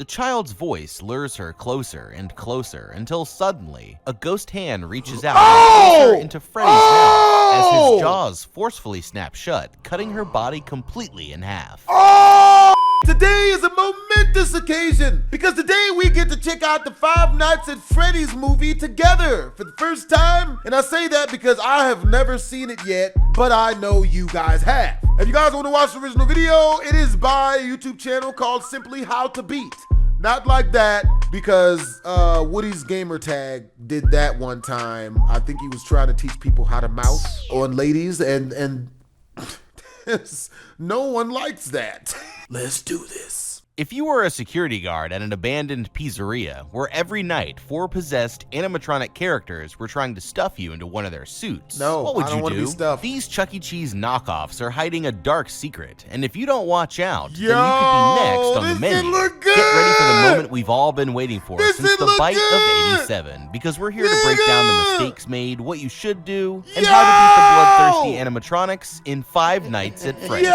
The child's voice lures her closer and closer until suddenly a ghost hand reaches out and pulls her into Freddy's mouth as his jaws forcefully snap shut, cutting her body completely in half. Today is a momentous occasion because today we get to check out the Five Nights at Freddy's movie together for the first time. And I say that because I have never seen it yet, but I know you guys have. If you guys want to watch the original video, it is by a YouTube channel called Simply How to Beat. Not like that, because Woody's gamer tag did that one time. I think he was trying to teach people how to mouse on ladies, and no one likes that. Let's do this. If you were a security guard at an abandoned pizzeria where every night 4 possessed animatronic characters were trying to stuff you into one of their suits, what would you do? These Chuck E. Cheese knockoffs are hiding a dark secret, and if you don't watch out, then you could be next on the menu. Get ready for the moment we've all been waiting for since the bite of '87, because we're here to break down the mistakes made, what you should do, and how to beat the bloodthirsty animatronics in Five Nights at Freddy's.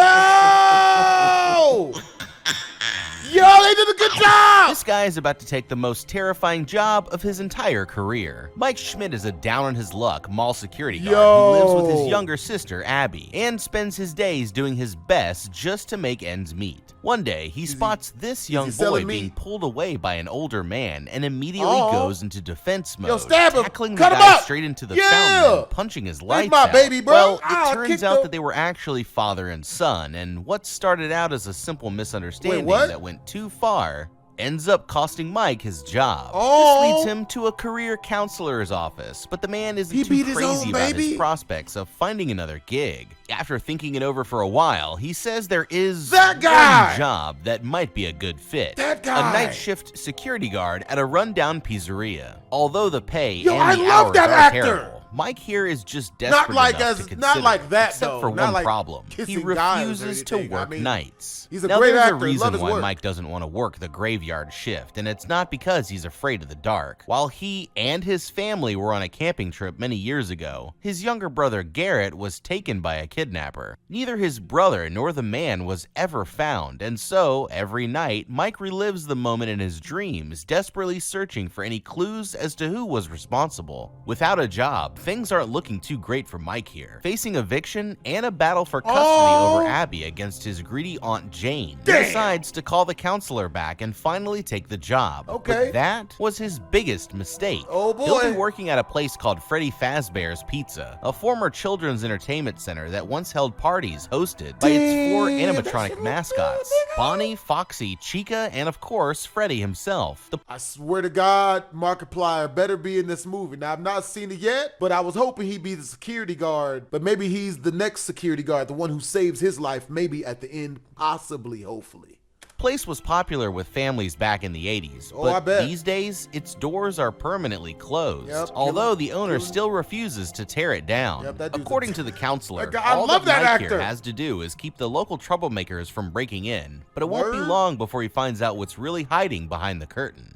Yo, they did a good job! This guy is about to take the most terrifying job of his entire career. Mike Schmidt is a down-on-his-luck mall security guard who lives with his younger sister, Abby, and spends his days doing his best just to make ends meet. One day, he spots this young boy being pulled away by an older man and immediately goes into defense mode, tackling the guy straight into the fountain and punching his lights out. Well, it turns out that they were actually father and son, and what started out as a simple misunderstanding that went too far ends up costing Mike his job. This leads him to a career counselor's office, but the man isn't too crazy about his prospects of finding another gig. After thinking it over for a while, he says there is one job that might be a good fit. A night shift security guard at a rundown pizzeria. Although the pay and the hours are terrible, Mike here is just desperate enough to consider, except for one problem. He refuses to work nights. He's a great actor. There's a reason why Mike doesn't want to work the graveyard shift, and it's not because he's afraid of the dark. While he and his family were on a camping trip many years ago, his younger brother Garrett was taken by a kidnapper. Neither his brother nor the man was ever found, and so every night Mike relives the moment in his dreams, desperately searching for any clues as to who was responsible. Without a job, things aren't looking too great for Mike here. Facing eviction and a battle for custody over Abby against his greedy Aunt Jane, he decides to call the counselor back and finally take the job. But that was his biggest mistake. He'll be working at a place called Fazbear's Pizza, a former children's entertainment center that once held parties hosted by its 4 animatronic mascots: Bonnie, Foxy, Chica, and of course, Freddy himself. I swear to God, Markiplier better be in this movie. Now, I've not seen it yet, but I was hoping he'd be the security guard, but maybe he's the next security guard, the one who saves his life, maybe at the end, possibly, hopefully. Place was popular with families back in the 80s, but these days, its doors are permanently closed, although the owner still refuses to tear it down. According to the counselor, all that Mike here has to do is keep the local troublemakers from breaking in, but it won't be long before he finds out what's really hiding behind the curtain.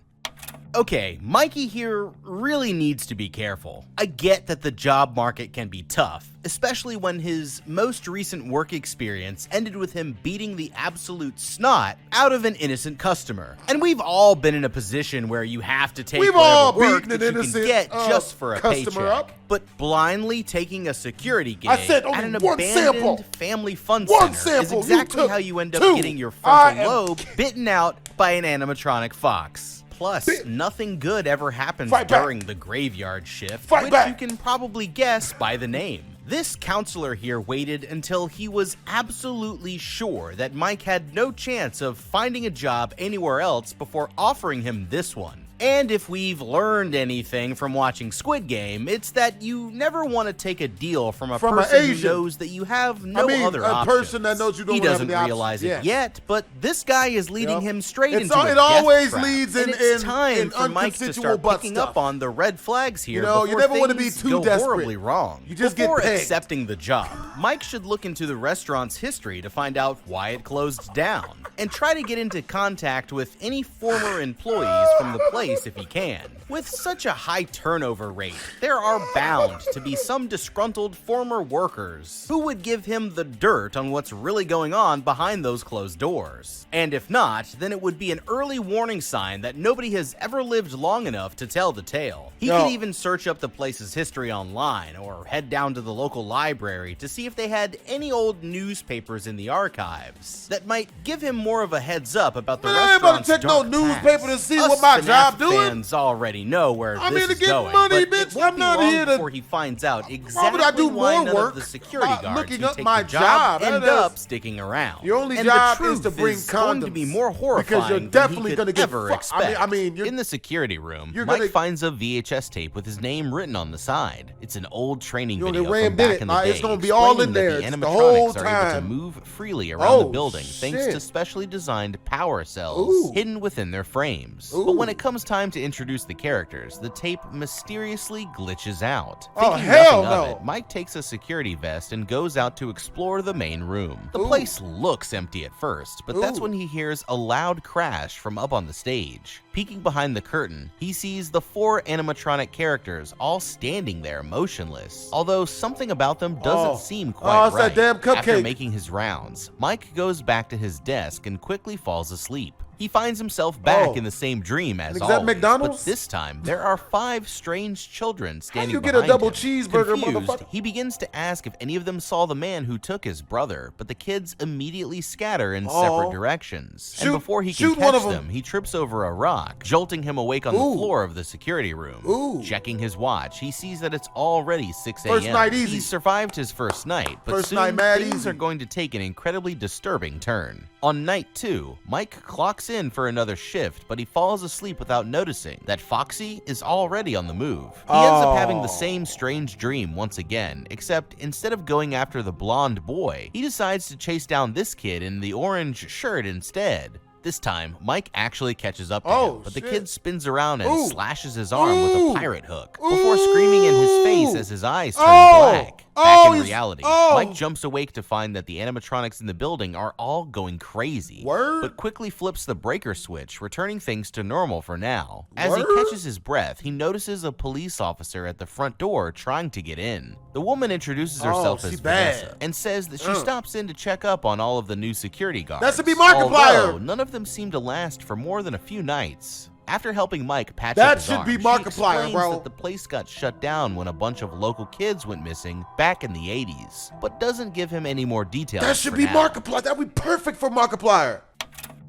Okay, Mikey here really needs to be careful. I get that the job market can be tough, especially when his most recent work experience ended with him beating the absolute snot out of an innocent customer. And we've all been in a position where you have to take whatever work that you can get just for a paycheck. But blindly taking a security gig at an abandoned family fun center is exactly how you end up getting your frontal lobe bitten out by an animatronic fox. Plus, nothing good ever happens during the graveyard shift, which you can probably guess by the name. This counselor here waited until he was absolutely sure that Mike had no chance of finding a job anywhere else before offering him this one. And if we've learned anything from watching Squid Game, it's that you never want to take a deal from a person who knows that you have no other options. Person that knows you don't he doesn't realize it yet, but this guy is leading him straight into a death always trap. leads and it's time for Mike to start picking up on the red flags here before you never want to be things too go desperate. horribly wrong. You just before get pegged. Accepting the job, Mike should look into the restaurant's history to find out why it closed down, and try to get into contact with any former employees from the place place if he can. With such a high turnover rate, there are bound to be some disgruntled former workers who would give him the dirt on what's really going on behind those closed doors. And if not, then it would be an early warning sign that nobody has ever lived long enough to tell the tale. He could even search up the place's history online or head down to the local library to see if they had any old newspapers in the archives that might give him more of a heads up about the restaurant's dark past. I ain't about to check no newspaper to see what my job doing. Fans already know where this is going. Money, bitch. I'm not here to. Before he finds out exactly why none of the security guards who take the job end up sticking around. Your only job is to bring condoms. Going to be more horrifying because you're definitely than he could ever expect. I mean, in the security room, Mike finds a VHS tape with his name written on the side. It's an old training video from back in the day. It's gonna be all in there. The animatronics are able to move freely around the building thanks to specially designed power cells hidden within their frames. But when it comes time to introduce the characters, the tape mysteriously glitches out. Thinking nothing of it, Mike takes a security vest and goes out to explore the main room. The place looks empty at first, but that's when he hears a loud crash from up on the stage. Peeking behind the curtain, he sees the 4 animatronic characters all standing there motionless, although something about them doesn't seem quite right. That damn cupcake. After making his rounds, Mike goes back to his desk and quickly falls asleep. He finds himself back in the same dream as always, McDonald's? But this time there are 5 strange children standing behind him. How you get a double cheeseburger, Confused, he begins to ask if any of them saw the man who took his brother, but the kids immediately scatter in separate directions. And before he can catch them, he trips over a rock, jolting him awake on the floor of the security room. Checking his watch, he sees that it's already 6 a.m. First night easy. He survived his first night, but soon things are going to take an incredibly disturbing turn. On night 2, Mike clocks in for another shift, but he falls asleep without noticing that Foxy is already on the move. He ends up having the same strange dream once again, except instead of going after the blonde boy, he decides to chase down this kid in the orange shirt instead. This time, Mike actually catches up to him, but the kid spins around and slashes his arm with a pirate hook before screaming in his face as his eyes turn black. Back in reality, Mike jumps awake to find that the animatronics in the building are all going crazy, but quickly flips the breaker switch, returning things to normal for now. As he catches his breath, he notices a police officer at the front door trying to get in. The woman introduces herself as Vanessa and says that she stops in to check up on all of the new security guards. That should be Markiplier. Although none of them seem to last for more than a few nights. After helping Mike patch up his arm, she explains that the place got shut down when a bunch of local kids went missing back in the 80s, but doesn't give him any more details. That should be Markiplier. That would be perfect for Markiplier.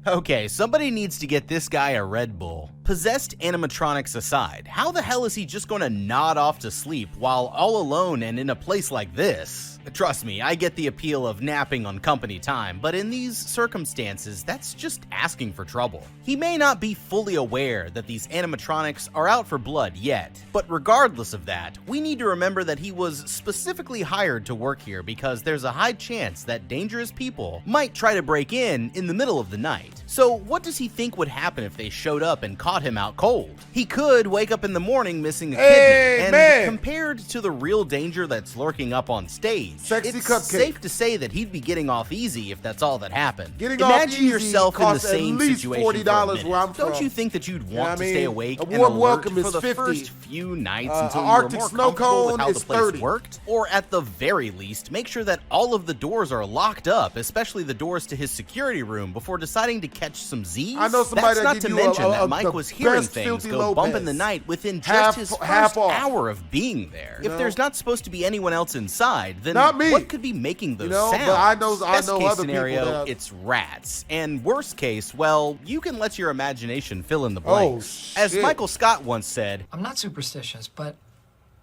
Okay, somebody needs to get this guy a Red Bull. Possessed animatronics aside, how the hell is he just going to nod off to sleep while all alone and in a place like this? Trust me, I get the appeal of napping on company time, but in these circumstances, that's just asking for trouble. He may not be fully aware that these animatronics are out for blood yet, but regardless of that, we need to remember that he was specifically hired to work here because there's a high chance that dangerous people might try to break in the middle of the night. So what does he think would happen if they showed up and caught him out cold? He could wake up in the morning missing a kidney, and compared to the real danger that's lurking up on stage, it's safe to say that he'd be getting off easy if that's all that happened. Imagine yourself in the same situation for a minute. Don't you think that you'd want to stay awake and alert for the first few nights until you were more comfortable with how the place worked? Or at the very least, make sure that all of the doors are locked up, especially the doors to his security room, before deciding to catch some Z's? I know somebody That's not to mention that Mike was hearing things go bump in the night within just his first hour of being there. If there's not supposed to be anyone else inside, then what could be making those sounds? But I know Best case other scenario, it's rats. And worst case, well, you can let your imagination fill in the blanks. As Michael Scott once said, I'm not superstitious, but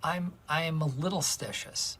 I am a little stitious.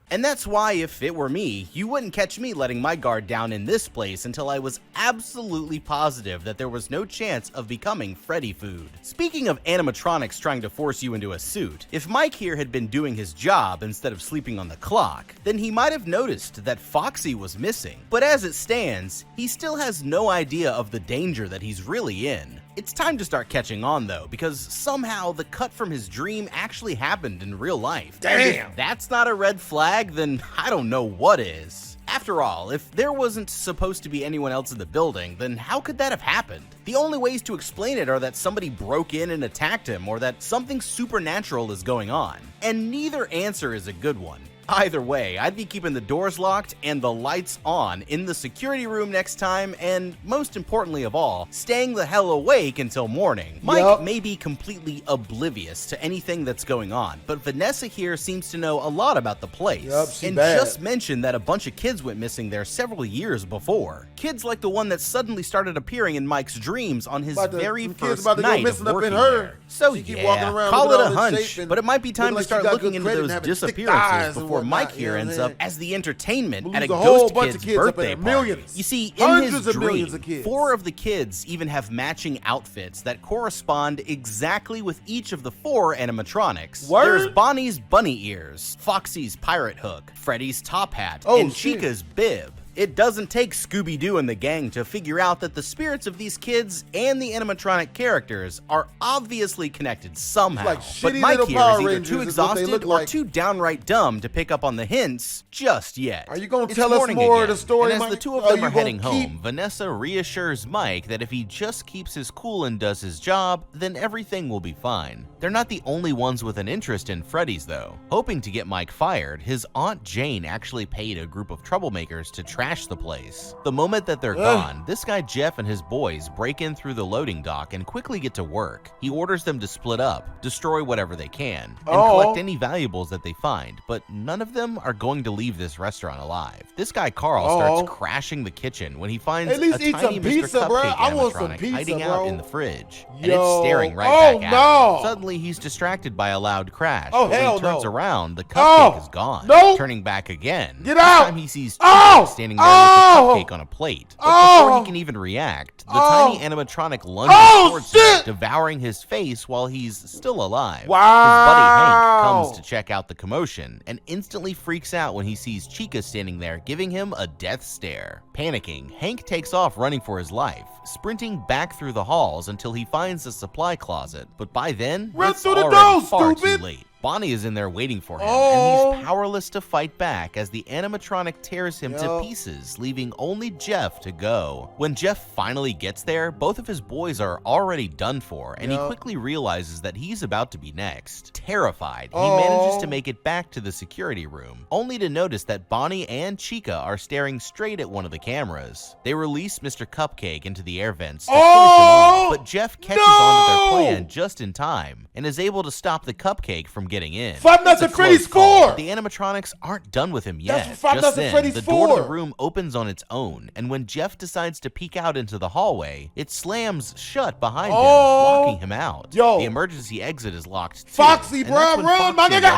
And that's why, if it were me, you wouldn't catch me letting my guard down in this place until I was absolutely positive that there was no chance of becoming Freddy food. Speaking of animatronics trying to force you into a suit, if Mike here had been doing his job instead of sleeping on the clock, then he might have noticed that Foxy was missing. But as it stands, he still has no idea of the danger that he's really in. It's time to start catching on though, because somehow the cut from his dream actually happened in real life. Damn! If that's not a red flag, then I don't know what is. After all, if there wasn't supposed to be anyone else in the building, then how could that have happened? The only ways to explain it are that somebody broke in and attacked him, or that something supernatural is going on. And neither answer is a good one. Either way, I'd be keeping the doors locked and the lights on in the security room next time, and most importantly of all, staying the hell awake until morning. Mike may be completely oblivious to anything that's going on, but Vanessa here seems to know a lot about the place, and just mentioned that a bunch of kids went missing there several years before. Kids like the one that suddenly started appearing in Mike's dreams on his very first night of working there. So yeah, call it a hunch, but it might be time to start looking into those disappearances before Mike here ends up as the entertainment at a ghost kid's birthday party. You see, in his dream, 4 of the kids even have matching outfits that correspond exactly with each of the 4 animatronics. There's Bonnie's bunny ears, Foxy's pirate hook, Freddy's top hat, and Chica's bib. It doesn't take Scooby-Doo and the gang to figure out that the spirits of these kids and the animatronic characters are obviously connected somehow. But Mike here is either too exhausted or too downright dumb to pick up on the hints just yet. Are you going to tell us more of the story, and as the two of them are heading home, Vanessa reassures Mike that if he just keeps his cool and does his job, then everything will be fine. They're not the only ones with an interest in Freddy's though. Hoping to get Mike fired, his Aunt Jane actually paid a group of troublemakers to trash the place. The moment that they're gone, this guy Jeff and his boys break in through the loading dock and quickly get to work. He orders them to split up, destroy whatever they can, and collect any valuables that they find, but none of them are going to leave this restaurant alive. This guy Carl starts crashing the kitchen when he finds a tiny Mr. Cupcake animatronic hiding out in the fridge, and it's staring right back at him. Suddenly he's distracted by a loud crash, but when he turns around, the cupcake is gone. Turning back again. This time he sees Chica standing there with the cupcake on a plate. But before he can even react, the tiny animatronic lunges towards him, devouring his face while he's still alive. His buddy Hank comes to check out the commotion and instantly freaks out when he sees Chica standing there giving him a death stare. Panicking, Hank takes off running for his life, sprinting back through the halls until he finds the supply closet. But by then, it's already far too late. Bonnie is in there waiting for him, and he's powerless to fight back as the animatronic tears him to pieces, leaving only Jeff to go. When Jeff finally gets there, both of his boys are already done for, and he quickly realizes that he's about to be next. Terrified, he manages to make it back to the security room, only to notice that Bonnie and Chica are staring straight at one of the cameras. They release Mr. Cupcake into the air vents to finish him off, but Jeff catches on to their plan just in time, and is able to stop the cupcake from getting in. Five Nights at Freddy's 4! The animatronics aren't done with him yet. Just then, the door to the room opens on its own, and when Jeff decides to peek out into the hallway, it slams shut behind him, blocking him out. The emergency exit is locked too. Foxy, bro, run, my nigga!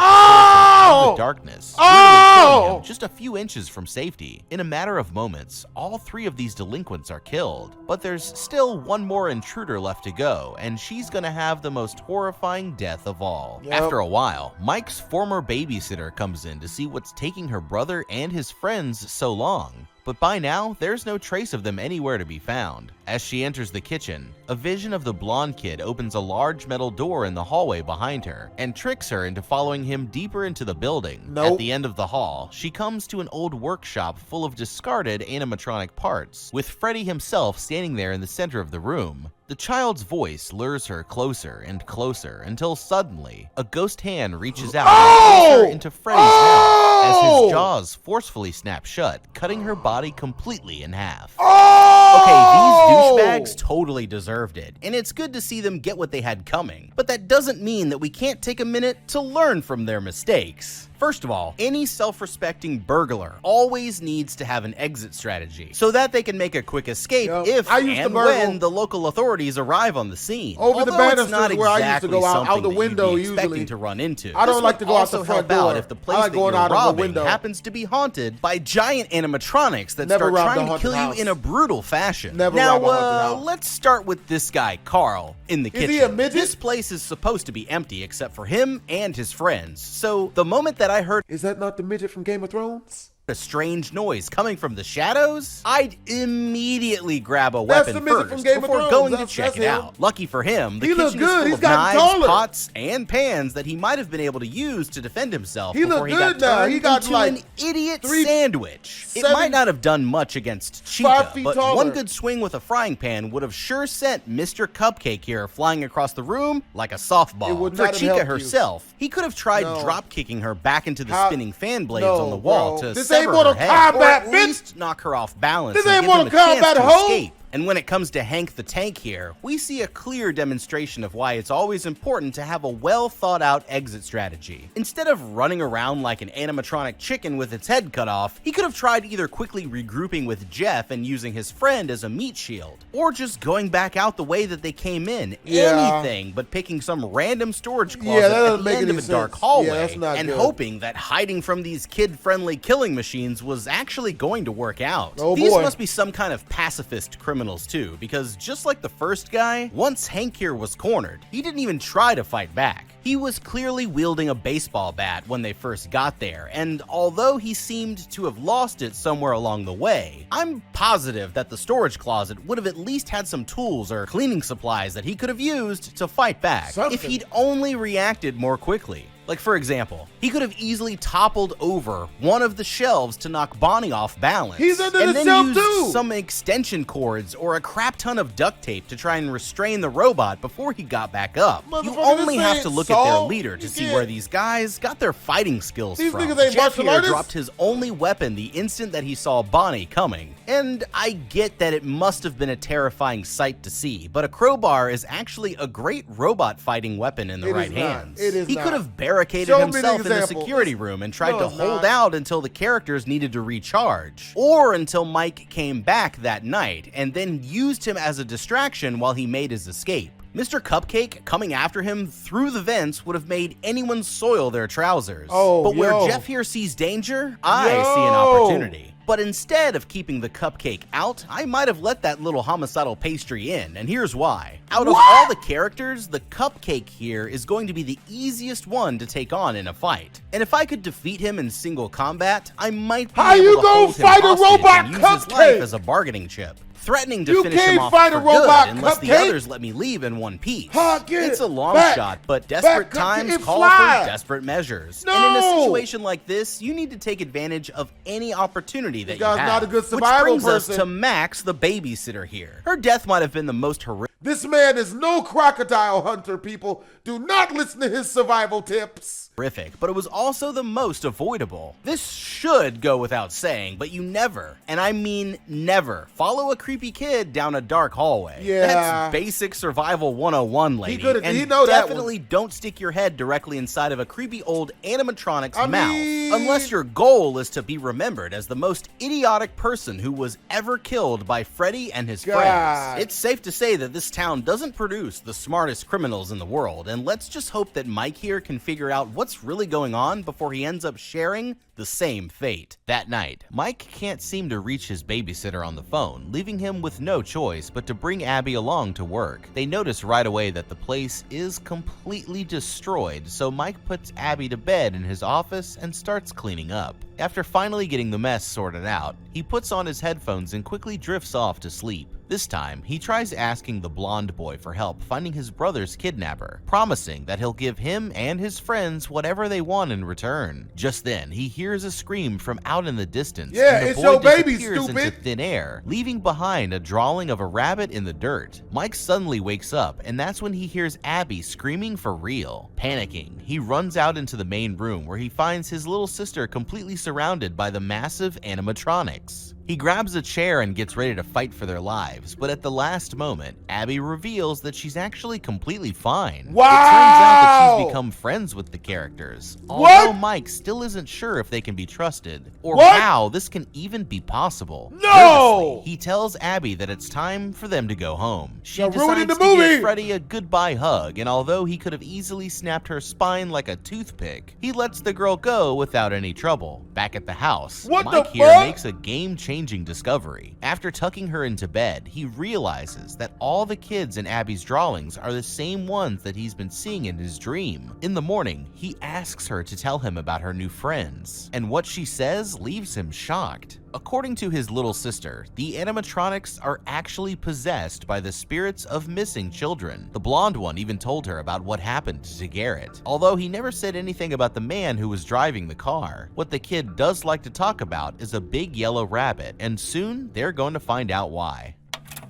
The darkness, him just a few inches from safety. In a matter of moments, all 3 of these delinquents are killed, but there's still one more intruder left to go, and she's gonna have the most horrifying death of all. After a while, Mike's former babysitter comes in to see what's taking her brother and his friends so long. But by now, there's no trace of them anywhere to be found. As she enters the kitchen, a vision of the blonde kid opens a large metal door in the hallway behind her and tricks her into following him deeper into the building. At the end of the hall, she comes to an old workshop full of discarded animatronic parts, with Freddy himself standing there in the center of the room. The child's voice lures her closer and closer until suddenly, a ghost hand reaches out and pulls her into Freddy's mouth as his jaws forcefully snap shut, cutting her body completely in half. Okay, these douchebags totally deserved it, and it's good to see them get what they had coming, but that doesn't mean that we can't take a minute to learn from their mistakes. First of all, any self-respecting burglar always needs to have an exit strategy so that they can make a quick escape if and when the local authorities arrive on the scene. Over the banisters where I used to go out the window usually to run into. I don't like to go out the front door. If the place that you're robbing happens to be haunted by giant animatronics that start trying to kill you in a brutal fashion. Now, let's start with this guy, Carl, in the kitchen. Is he a midget? This place is supposed to be empty except for him and his friends. So the moment that I heard, is that not the midget from Game of Thrones? a strange noise coming from the shadows, I'd immediately grab a weapon first before going to check it out. Lucky for him, the kitchen is full of knives, pots, and pans that he might have been able to use to defend himself before he got turned into an idiot sandwich. It might not have done much against Chica, but one good swing with a frying pan would have sure sent Mr. Cupcake here flying across the room like a softball. For Chica herself, he could have tried drop kicking her back into the spinning fan blades on the wall to sever her head, or at least knock her off balance and give him a chance to escape. And when it comes to Hank the Tank here, we see a clear demonstration of why it's always important to have a well-thought-out exit strategy. Instead of running around like an animatronic chicken with its head cut off, he could have tried either quickly regrouping with Jeff and using his friend as a meat shield, or just going back out the way that they came in. Anything but picking some random storage closet at the end of a dark hallway and hoping that hiding from these kid-friendly killing machines was actually going to work out. These must be some kind of pacifist criminal too, because just like the first guy, once Hank here was cornered, he didn't even try to fight back. He was clearly wielding a baseball bat when they first got there, and although he seemed to have lost it somewhere along the way, I'm positive that the storage closet would have at least had some tools or cleaning supplies that he could have used to fight back if he'd only reacted more quickly. Like, for example, he could have easily toppled over one of the shelves to knock Bonnie off balance. And then used some extension cords or a crap ton of duct tape to try and restrain the robot before he got back up. You only have to look at their leader to see where these guys got their fighting skills from. Jeff here dropped his only weapon the instant that he saw Bonnie coming. And I get that it must have been a terrifying sight to see, but a crowbar is actually a great robot fighting weapon in the right hands. He could have barricaded himself in the security room and tried to hold out until the characters needed to recharge, or until Mike came back that night and then used him as a distraction while he made his escape. Mr. Cupcake coming after him through the vents would have made anyone soil their trousers. But where Jeff here sees danger, I see an opportunity. But instead of keeping the cupcake out, I might have let that little homicidal pastry in, and here's why. Out of all the characters, the cupcake here is going to be the easiest one to take on in a fight. And if I could defeat him in single combat, I might be able to hold him hostage and use his life as a bargaining chip, threatening to finish him off for good unless the others let me leave in one piece. It's a long shot, but desperate times call for desperate measures. And in a situation like this, you need to take advantage of any opportunity that you have. Which brings us to Max, the babysitter here. Her death might have been the most horrific. This man is no crocodile hunter, people. Do not listen to his survival tips. But it was also the most avoidable. This should go without saying, but you never, and I mean never, follow a creepy kid down a dark hallway. That's basic survival 101, lady. And definitely don't stick your head directly inside of a creepy old animatronic's mouth, unless your goal is to be remembered as the most idiotic person who was ever killed by Freddy and his friends. It's safe to say that this town doesn't produce the smartest criminals in the world, and let's just hope that Mike here can figure out what's really going on before he ends up sharing the same fate. That night, Mike can't seem to reach his babysitter on the phone, leaving him with no choice but to bring Abby along to work. They notice right away that the place is completely destroyed, so Mike puts Abby to bed in his office and starts cleaning up. After finally getting the mess sorted out, he puts on his headphones and quickly drifts off to sleep. This time, he tries asking the blonde boy for help finding his brother's kidnapper, promising that he'll give him and his friends whatever they want in return. Just then, he hears a scream from out in the distance, and the boy disappears into thin air, leaving behind a drawing of a rabbit in the dirt. Mike suddenly wakes up, and that's when he hears Abby screaming for real. Panicking, he runs out into the main room where he finds his little sister completely surrounded by the massive animatronics. He grabs a chair and gets ready to fight for their lives, but at the last moment, Abby reveals that she's actually completely fine. It turns out that she's become friends with the characters, although Mike still isn't sure if they can be trusted, or how this can even be possible. Nervously, he tells Abby that it's time for them to go home. She decides to give Freddy a goodbye hug, and although he could have easily snapped her spine like a toothpick, he lets the girl go without any trouble. Back at the house, Mike here makes a game-changing life-changing discovery. After tucking her into bed, he realizes that all the kids in Abby's drawings are the same ones that he's been seeing in his dream. In the morning, he asks her to tell him about her new friends, and what she says leaves him shocked. According to his little sister, the animatronics are actually possessed by the spirits of missing children. The blonde one even told her about what happened to Garrett, although he never said anything about the man who was driving the car. What the kid does like to talk about is a big yellow rabbit, and soon they're going to find out why.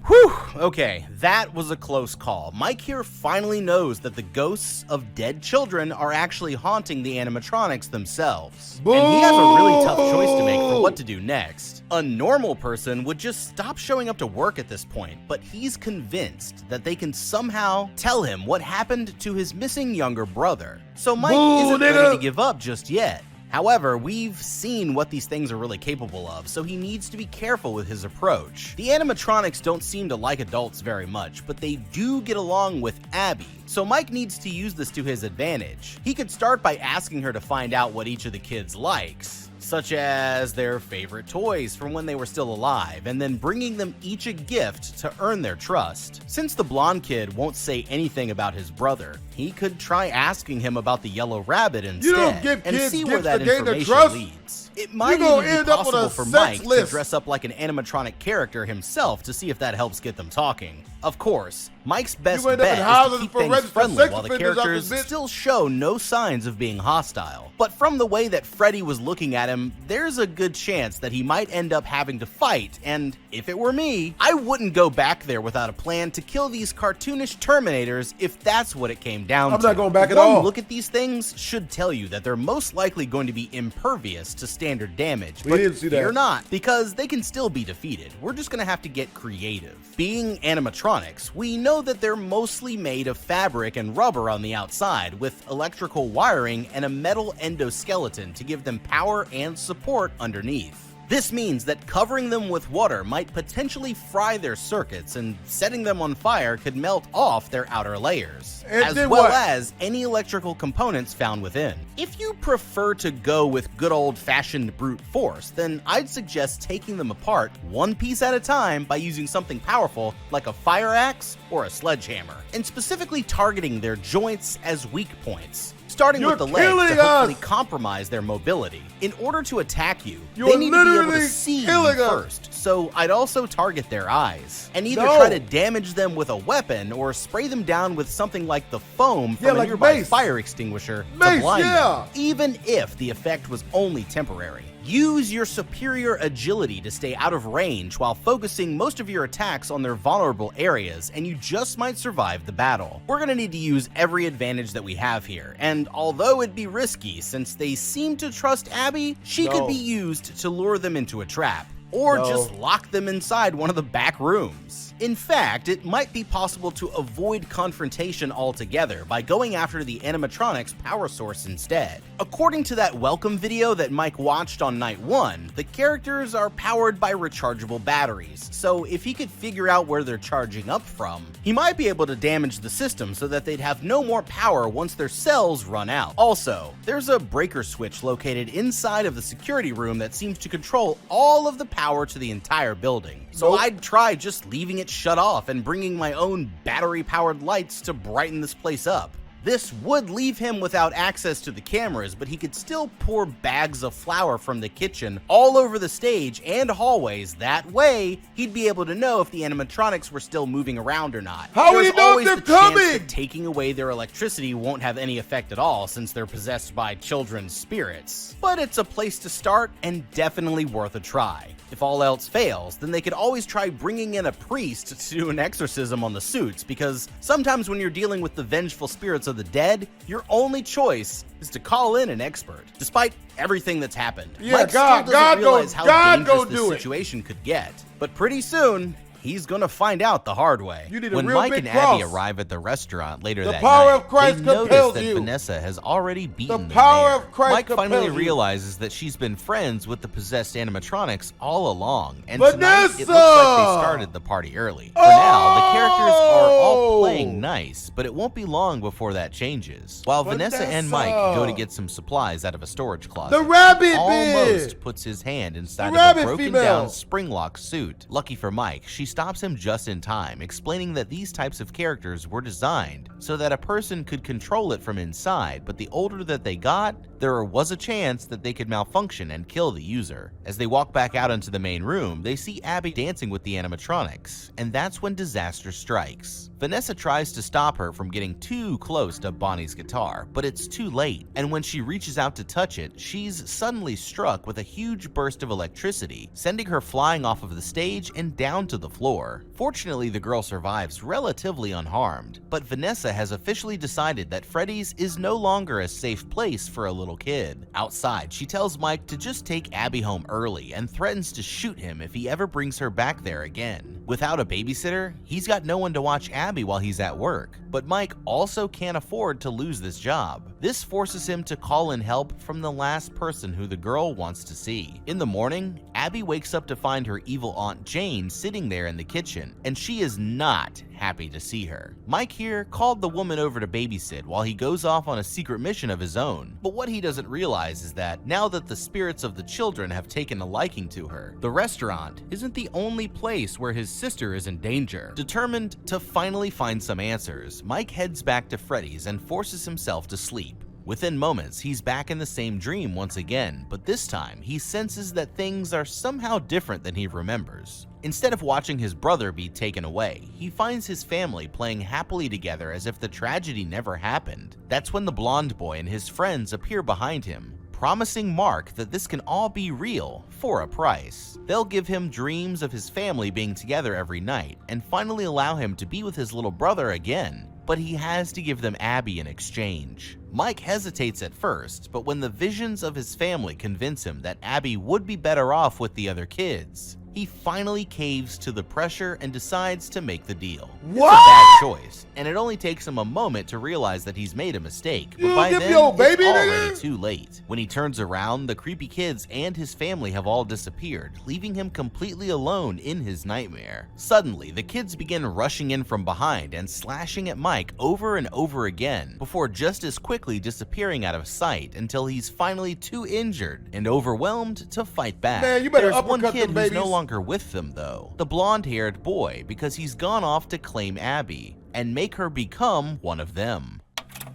Whew, okay, that was a close call. Mike here finally knows that the ghosts of dead children are actually haunting the animatronics themselves. Boo! And he has a really tough choice to make for what to do next. A normal person would just stop showing up to work at this point, but he's convinced that they can somehow tell him what happened to his missing younger brother. So Mike isn't ready to give up just yet. However, we've seen what these things are really capable of, so he needs to be careful with his approach. The animatronics don't seem to like adults very much, but they do get along with Abby, so Mike needs to use this to his advantage. He could start by asking her to find out what each of the kids likes, such as their favorite toys from when they were still alive, and then bringing them each a gift to earn their trust. Since the blonde kid won't say anything about his brother, he could try asking him about the yellow rabbit instead, and see where that information leads. It might even be possible for Mike to dress up like an animatronic character himself to see if that helps get them talking. Of course, Mike's best bet is to keep things friendly while the characters still show no signs of being hostile. But from the way that Freddy was looking at him, there's a good chance that he might end up having to fight, and if it were me, I wouldn't go back there without a plan to kill these cartoonish Terminators if that's what it came down to. I'm not going back at all. One look at these things should tell you that they're most likely going to be impervious to standard damage, but fear not, because they can still be defeated. We're just gonna have to get creative. Being animatronics, we know that they're mostly made of fabric and rubber on the outside, with electrical wiring and a metal endoskeleton to give them power and support underneath. This means that covering them with water might potentially fry their circuits, and setting them on fire could melt off their outer layers, as well as any electrical components found within. If you prefer to go with good old-fashioned brute force, then I'd suggest taking them apart one piece at a time by using something powerful like a fire axe or a sledgehammer, and specifically targeting their joints as weak points, starting with the legs to hopefully compromise their mobility. In order to attack you, they need to be able to see you first, so I'd also target their eyes, and either try to damage them with a weapon or spray them down with something like the foam from a nearby fire extinguisher to blind them, even if the effect was only temporary. Use your superior agility to stay out of range while focusing most of your attacks on their vulnerable areas, and you just might survive the battle. We're gonna need to use every advantage that we have here, and although it'd be risky since they seem to trust Abby, she could be used to lure them into a trap, or just lock them inside one of the back rooms. In fact, it might be possible to avoid confrontation altogether by going after the animatronics power source instead. According to that welcome video that Mike watched on night 1, the characters are powered by rechargeable batteries, so if he could figure out where they're charging up from, he might be able to damage the system so that they'd have no more power once their cells run out. Also, there's a breaker switch located inside of the security room that seems to control all of the power to the entire building, so I'd try just leaving it shut off and bringing my own battery-powered lights to brighten this place up. This would leave him without access to the cameras, but he could still pour bags of flour from the kitchen all over the stage and hallways. That way, he'd be able to know if the animatronics were still moving around or not. How would he know if they're coming? Chance that taking away their electricity won't have any effect at all since they're possessed by children's spirits. But it's a place to start and definitely worth a try. If all else fails, then they could always try bringing in a priest to do an exorcism on the suits, because sometimes when you're dealing with the vengeful spirits of the dead, your only choice is to call in an expert. Despite everything that's happened, Mike still doesn't realize how dangerous this situation could get. But pretty soon, he's gonna find out the hard way. When Mike and Abby arrive at the restaurant later that night, they notice that Vanessa has already beaten them there. Mike finally realizes that she's been friends with the possessed animatronics all along, and tonight it looks like they started the party early. For now, the characters are all playing nice, but it won't be long before that changes. While Vanessa and Mike go to get some supplies out of a storage closet, the rabbit almost puts his hand inside of a broken-down spring-lock suit. Lucky for Mike, she stops him just in time, explaining that these types of characters were designed so that a person could control it from inside, but the older that they got, there was a chance that they could malfunction and kill the user. As they walk back out into the main room, they see Abby dancing with the animatronics, and that's when disaster strikes. Vanessa tries to stop her from getting too close to Bonnie's guitar, but it's too late, and when she reaches out to touch it, she's suddenly struck with a huge burst of electricity, sending her flying off of the stage and down to the floor. Fortunately, the girl survives relatively unharmed, but Vanessa has officially decided that Freddy's is no longer a safe place for a little kid. Outside, she tells Mike to just take Abby home early and threatens to shoot him if he ever brings her back there again. Without a babysitter, he's got no one to watch Abby while he's at work, but Mike also can't afford to lose this job. This forces him to call in help from the last person who the girl wants to see. In the morning, Abby wakes up to find her evil Aunt Jane sitting there in the kitchen, and she is not happy to see her. Mike here called the woman over to babysit while he goes off on a secret mission of his own, but what he doesn't realize is that now that the spirits of the children have taken a liking to her, the restaurant isn't the only place where his sister is in danger. Determined to finally find some answers, Mike heads back to Freddy's and forces himself to sleep. Within moments, he's back in the same dream once again, but this time he senses that things are somehow different than he remembers. Instead of watching his brother be taken away, he finds his family playing happily together as if the tragedy never happened. That's when the blonde boy and his friends appear behind him, promising Mark that this can all be real for a price. They'll give him dreams of his family being together every night and finally allow him to be with his little brother again, but he has to give them Abby in exchange. Mike hesitates at first, but when the visions of his family convince him that Abby would be better off with the other kids, he finally caves to the pressure and decides to make the deal. What? It's a bad choice, and it only takes him a moment to realize that he's made a mistake, but by then, it's already too late. When he turns around, the creepy kids and his family have all disappeared, leaving him completely alone in his nightmare. Suddenly, the kids begin rushing in from behind and slashing at Mike over and over again, before just as quickly disappearing out of sight until he's finally too injured and overwhelmed to fight back. Man, you better There's one uppercut kid them who's babies. no longer with them though, the blonde-haired boy, because he's gone off to claim Abby and make her become one of them.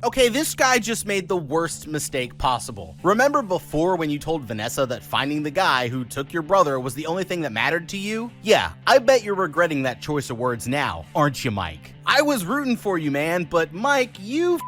Okay, this guy just made the worst mistake possible. Remember before when you told Vanessa that finding the guy who took your brother was the only thing that mattered to you? Yeah, I bet you're regretting that choice of words now, aren't you, Mike? I was rooting for you, man, but Mike, you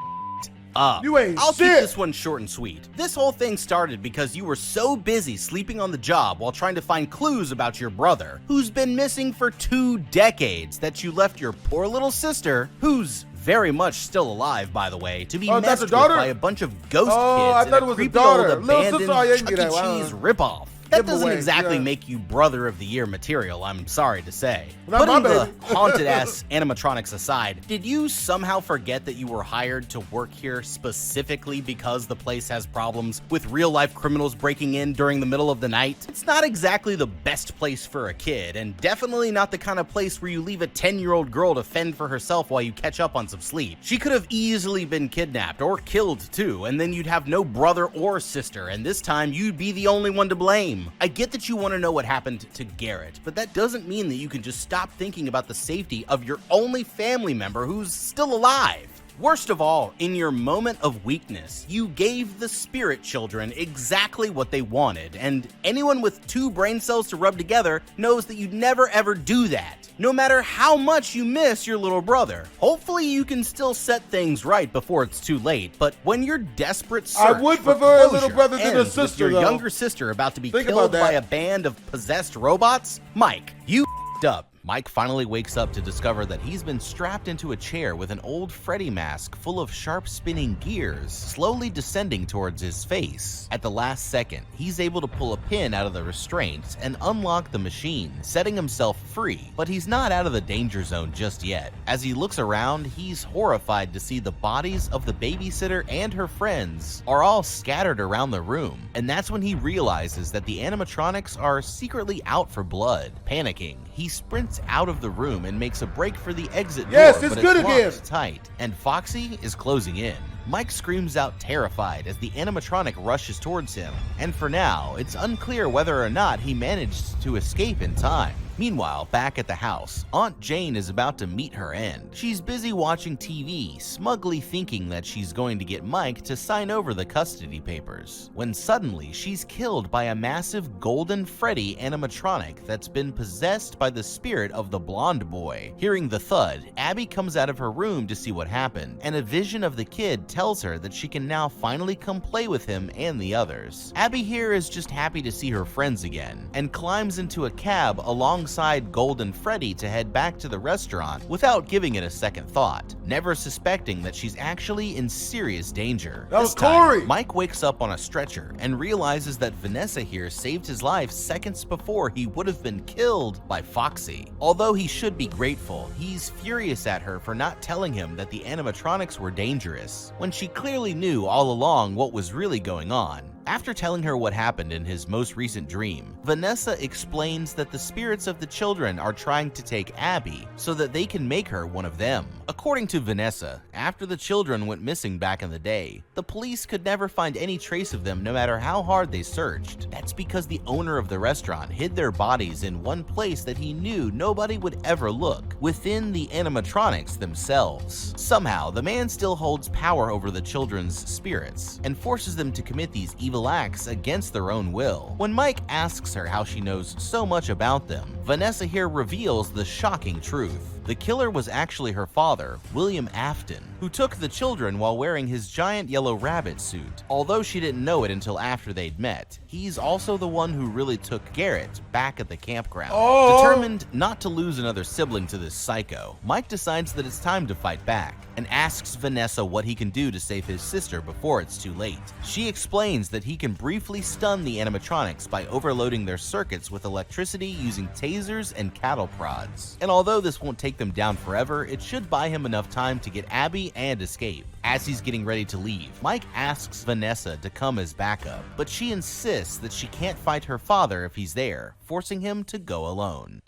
up. You ain't I'll shit. keep this one short and sweet. This whole thing started because you were so busy sleeping on the job while trying to find clues about your brother, who's been missing for 2 decades, that you left your poor little sister, who's very much still alive, by the way, to be messed with by a bunch of ghost kids in a creepy old abandoned Chuck E. Cheese ripoff. That doesn't exactly make you Brother of the Year material, I'm sorry to say. Putting the haunted-ass animatronics aside, did you somehow forget that you were hired to work here specifically because the place has problems with real-life criminals breaking in during the middle of the night? It's not exactly the best place for a kid, and definitely not the kind of place where you leave a 10-year-old girl to fend for herself while you catch up on some sleep. She could have easily been kidnapped, or killed too, and then you'd have no brother or sister, and this time you'd be the only one to blame. I get that you want to know what happened to Garrett, but that doesn't mean that you can just stop thinking about the safety of your only family member who's still alive. Worst of all, in your moment of weakness, you gave the spirit children exactly what they wanted, and anyone with 2 brain cells to rub together knows that you'd never ever do that, no matter how much you miss your little brother. Hopefully you can still set things right before it's too late, but when your desperate search I would prefer a little brother than a sister, with your though. younger sister about to be killed by a band of possessed robots, Mike, you f***ed up. Mike finally wakes up to discover that he's been strapped into a chair with an old Freddy mask full of sharp spinning gears, slowly descending towards his face. At the last second, he's able to pull a pin out of the restraints and unlock the machine, setting himself free. But he's not out of the danger zone just yet. As he looks around, he's horrified to see the bodies of the babysitter and her friends are all scattered around the room. And that's when he realizes that the animatronics are secretly out for blood. Panicking, he sprints out of the room and makes a break for the exit door, yes, it's but good it's again. locked tight, and Foxy is closing in. Mike screams out terrified as the animatronic rushes towards him, and for now, it's unclear whether or not he managed to escape in time. Meanwhile, back at the house, Aunt Jane is about to meet her end. She's busy watching TV, smugly thinking that she's going to get Mike to sign over the custody papers, when suddenly she's killed by a massive golden Freddy animatronic that's been possessed by the spirit of the blonde boy. Hearing the thud, Abby comes out of her room to see what happened, and a vision of the kid tells her that she can now finally come play with him and the others. Abby here is just happy to see her friends again, and climbs into a cab alongside Golden Freddy to head back to the restaurant without giving it a second thought, never suspecting that she's actually in serious danger. That was Corey! Mike wakes up on a stretcher and realizes that Vanessa here saved his life seconds before he would have been killed by Foxy. Although he should be grateful, he's furious at her for not telling him that the animatronics were dangerous, when she clearly knew all along what was really going on. After telling her what happened in his most recent dream, Vanessa explains that the spirits of the children are trying to take Abby so that they can make her one of them. According to Vanessa, after the children went missing back in the day, the police could never find any trace of them no matter how hard they searched. That's because the owner of the restaurant hid their bodies in one place that he knew nobody would ever look, within the animatronics themselves. Somehow, the man still holds power over the children's spirits and forces them to commit these evil acts against their own will. When Mike asks her how she knows so much about them, Vanessa here reveals the shocking truth. The killer was actually her father, William Afton, who took the children while wearing his giant yellow rabbit suit. Although she didn't know it until after they'd met, he's also the one who really took Garrett back at the campground. Determined not to lose another sibling to this psycho, Mike decides that it's time to fight back and asks Vanessa what he can do to save his sister before it's too late. She explains that he can briefly stun the animatronics by overloading their circuits with electricity using tasers and cattle prods. And although this won't take them down forever, it should buy him enough time to get Abby and escape. As he's getting ready to leave, Mike asks Vanessa to come as backup, but she insists that she can't fight her father if he's there, forcing him to go alone.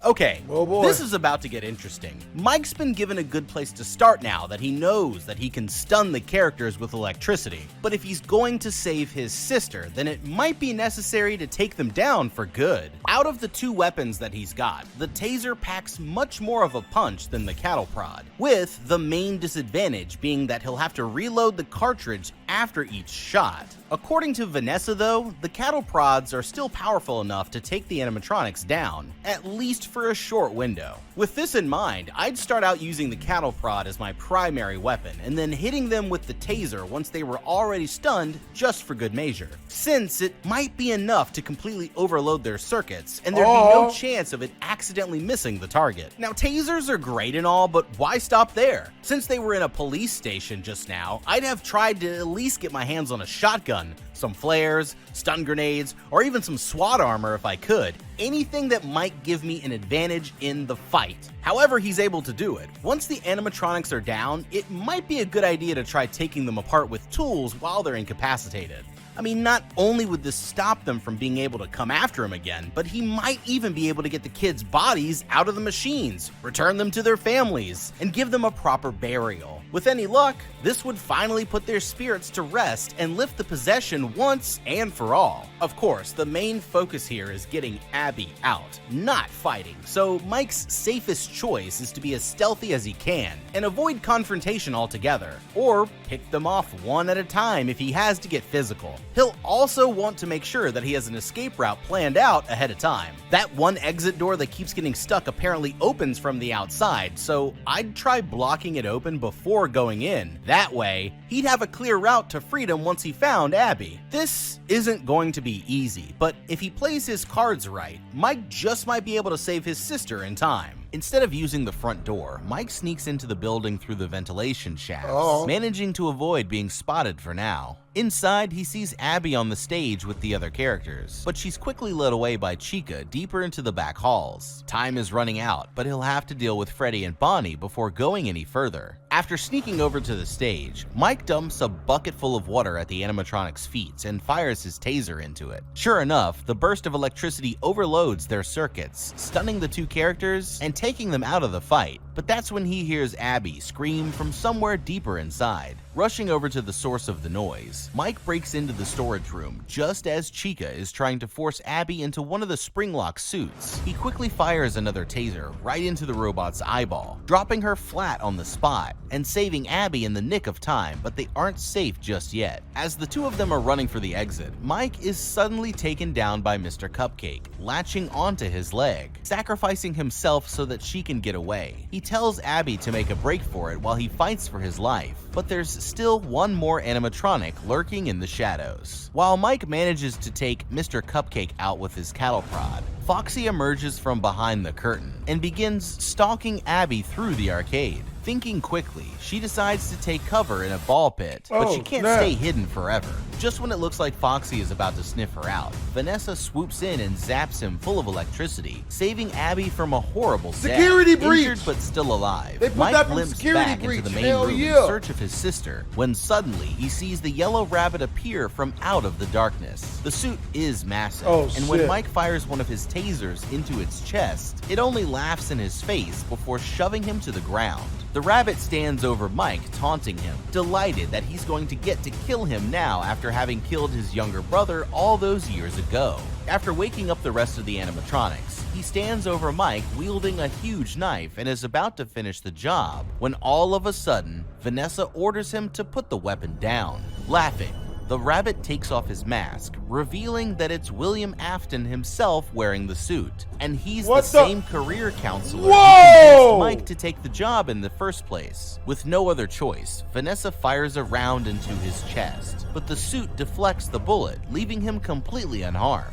Okay, this is about to get interesting. Mike's been given a good place to start now that he knows that he can stun the characters with electricity. But if he's going to save his sister, then it might be necessary to take them down for good. Out of the two weapons that he's got, the taser packs much more of a punch than the cattle prod, with the main disadvantage being that he'll have to reload the cartridge after each shot. According to Vanessa though, the cattle prods are still powerful enough to take the animatronics down, at least for a short window. With this in mind, I'd start out using the cattle prod as my primary weapon, and then hitting them with the taser once they were already stunned, just for good measure, since it might be enough to completely overload their circuits, and there'd be no chance of it accidentally missing the target. Now, tasers are great and all, but why stop there? Since they were in a police station just now, I'd have tried to at least get my hands on a shotgun, some flares, stun grenades, or even some SWAT armor if I could. Anything that might give me an advantage in the fight. However he's able to do it. Once the animatronics are down, it might be a good idea to try taking them apart with tools while they're incapacitated. I mean, not only would this stop them from being able to come after him again, but he might even be able to get the kids' bodies out of the machines, return them to their families, and give them a proper burial. With any luck, this would finally put their spirits to rest and lift the possession once and for all. Of course, the main focus here is getting Abby out, not fighting, so Mike's safest choice is to be as stealthy as he can and avoid confrontation altogether, or pick them off one at a time if he has to get physical. He'll also want to make sure that he has an escape route planned out ahead of time. That one exit door that keeps getting stuck apparently opens from the outside, so I'd try blocking it open before going in. That way, he'd have a clear route to freedom once he found Abby. This isn't going to be easy, but if he plays his cards right, Mike just might be able to save his sister in time. Instead of using the front door, Mike sneaks into the building through the ventilation shafts, managing to avoid being spotted for now. Inside, he sees Abby on the stage with the other characters, but she's quickly led away by Chica deeper into the back halls. Time is running out, but he'll have to deal with Freddy and Bonnie before going any further. After sneaking over to the stage, Mike dumps a bucket full of water at the animatronic's feet and fires his taser into it. Sure enough, the burst of electricity overloads their circuits, stunning the two characters and taking them out of the fight. But that's when he hears Abby scream from somewhere deeper inside. Rushing over to the source of the noise, Mike breaks into the storage room just as Chica is trying to force Abby into one of the spring-lock suits. He quickly fires another taser right into the robot's eyeball, dropping her flat on the spot and saving Abby in the nick of time, but they aren't safe just yet. As the two of them are running for the exit, Mike is suddenly taken down by Mr. Cupcake, latching onto his leg, sacrificing himself so that she can get away. He tells Abby to make a break for it while he fights for his life, but there's still one more animatronic lurking in the shadows. While Mike manages to take Mr. Cupcake out with his cattle prod, Foxy emerges from behind the curtain and begins stalking Abby through the arcade. Thinking quickly, she decides to take cover in a ball pit, but she can't stay hidden forever. Just when it looks like Foxy is about to sniff her out, Vanessa swoops in and zaps him full of electricity, saving Abby from a horrible security death. breach. Injured but still alive, They put Mike that from limps security back breach. into the main Hell room yeah. in search of his sister, when suddenly he sees the yellow rabbit appear from out of the darkness. The suit is massive, and when Mike fires one of his tasers into its chest, it only laughs in his face before shoving him to the ground. The rabbit stands over Mike, taunting him, delighted that he's going to get to kill him now after having killed his younger brother all those years ago. After waking up the rest of the animatronics, he stands over Mike wielding a huge knife and is about to finish the job when all of a sudden, Vanessa orders him to put the weapon down. Laughing, the rabbit takes off his mask, revealing that it's William Afton himself wearing the suit, and he's the same career counselor who convinced Mike to take the job in the first place. With no other choice, Vanessa fires a round into his chest, but the suit deflects the bullet, leaving him completely unharmed.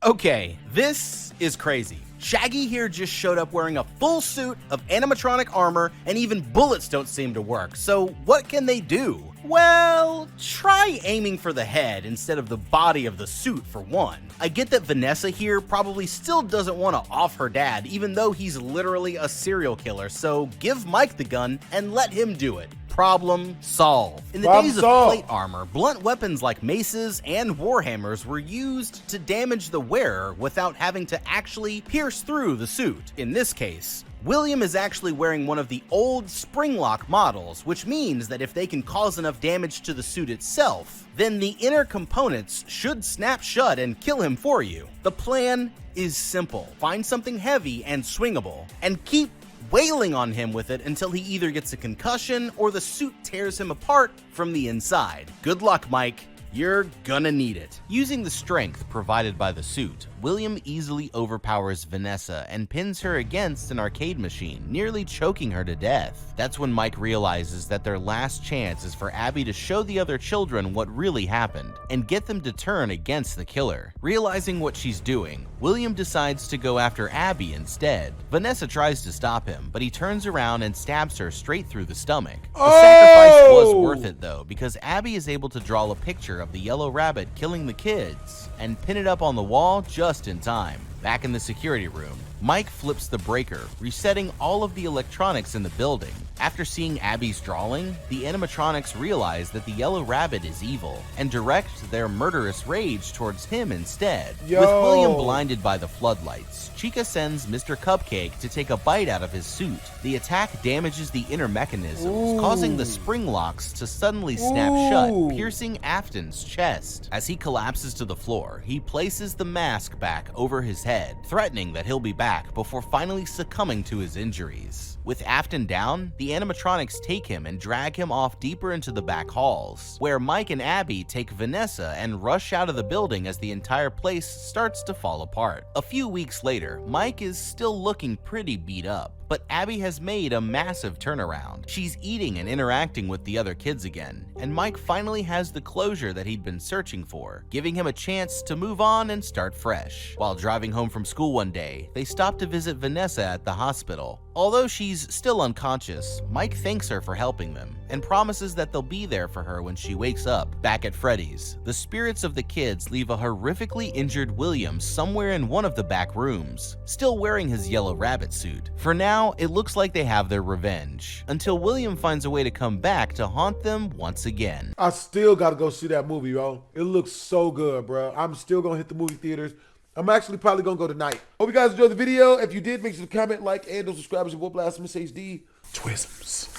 Okay, this is crazy. Shaggy here just showed up wearing a full suit of animatronic armor, and even bullets don't seem to work, so what can they do? Well, try aiming for the head instead of the body of the suit for one. I get that Vanessa here probably still doesn't want to off her dad, even though he's literally a serial killer, so give Mike the gun and let him do it. Problem solved. In the days of plate armor, blunt weapons like maces and warhammers were used to damage the wearer without having to actually pierce through the suit. In this case, William is actually wearing one of the old spring-lock models, which means that if they can cause enough damage to the suit itself, then the inner components should snap shut and kill him for you. The plan is simple. Find something heavy and swingable, and keep wailing on him with it until he either gets a concussion or the suit tears him apart from the inside. Good luck, Mike. You're gonna need it. Using the strength provided by the suit, William easily overpowers Vanessa and pins her against an arcade machine, nearly choking her to death. That's when Mike realizes that their last chance is for Abby to show the other children what really happened and get them to turn against the killer. Realizing what she's doing, William decides to go after Abby instead. Vanessa tries to stop him, but he turns around and stabs her straight through the stomach. The sacrifice was worth it though, because Abby is able to draw a picture of the yellow rabbit killing the kids and pin it up on the wall just in time. Back in the security room, Mike flips the breaker, resetting all of the electronics in the building. After seeing Abby's drawing, the animatronics realize that the yellow rabbit is evil and direct their murderous rage towards him instead. With William blinded by the floodlights, Chica sends Mr. Cupcake to take a bite out of his suit. The attack damages the inner mechanisms, causing the spring locks to suddenly snap shut, piercing Afton's chest. As he collapses to the floor, he places the mask back over his head, threatening that he'll be back before finally succumbing to his injuries. With Afton down, the animatronics take him and drag him off deeper into the back halls, where Mike and Abby take Vanessa and rush out of the building as the entire place starts to fall apart. A few weeks later, Mike is still looking pretty beat up, but Abby has made a massive turnaround. She's eating and interacting with the other kids again, and Mike finally has the closure that he'd been searching for, giving him a chance to move on and start fresh. While driving home from school one day, they stop to visit Vanessa at the hospital. Although she's still unconscious, Mike thanks her for helping them and promises that they'll be there for her when she wakes up. Back at Freddy's, the spirits of the kids leave a horrifically injured William somewhere in one of the back rooms, still wearing his yellow rabbit suit. For now, it looks like they have their revenge, until William finds a way to come back to haunt them once again. I still gotta go see that movie, bro. It looks so good, bro. I'm still gonna hit the movie theaters. I'm actually probably gonna go tonight. Hope you guys enjoyed the video. If you did, make sure to comment, like, and subscribe to your boy BlastphamousHD. Twisms.